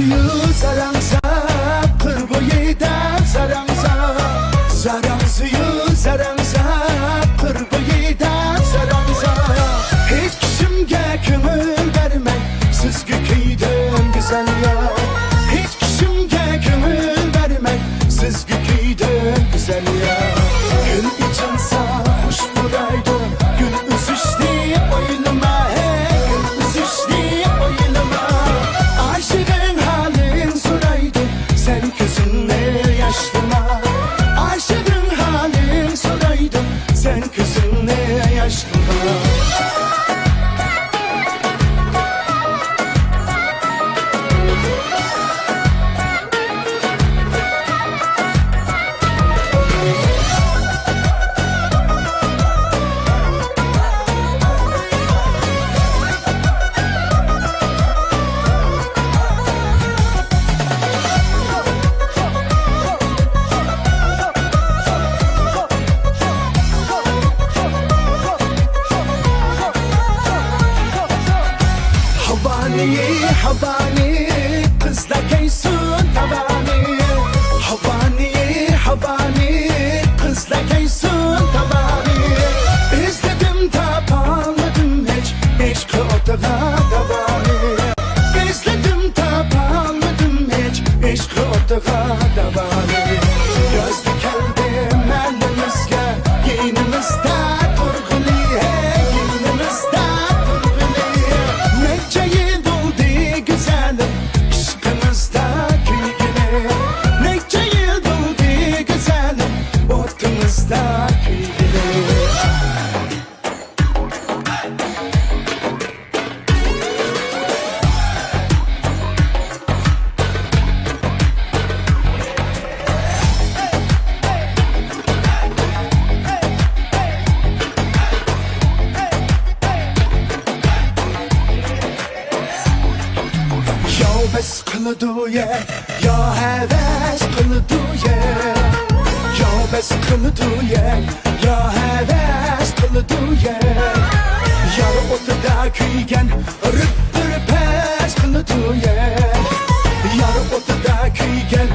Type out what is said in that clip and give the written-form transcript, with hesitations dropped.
suyu zarangsa qirboyida zarangsa zarang suyu zarangsa qirboyida zarangsa hech kishimga ko'ngil bermay sizga kuydim güzel ya hech kishimga ko'ngil bermay sizga kuydim güzel ya gül içinsa xush buraydi gül üzüşli oylama gül üzüşli oylama aşığın halin soraydı sen gözünle yaşlama aşığın halin soraydı sen gözünle yaşlama Havani kızla keysun tavani Havani kızla keysun tavani İzledim tapamadım hiç kıvırtığa davani İzledim tapamadım hiç kıvırtığa davani Gözlü keldim elimizge yeğenimizde turguli yeğenimizde turguli Neceyi Heves kılıdı ya heves kılıdı ya heves kılıdı ya heves kılıdı yarı otada kuygen rıp pes kılıdı yarı otada kuygen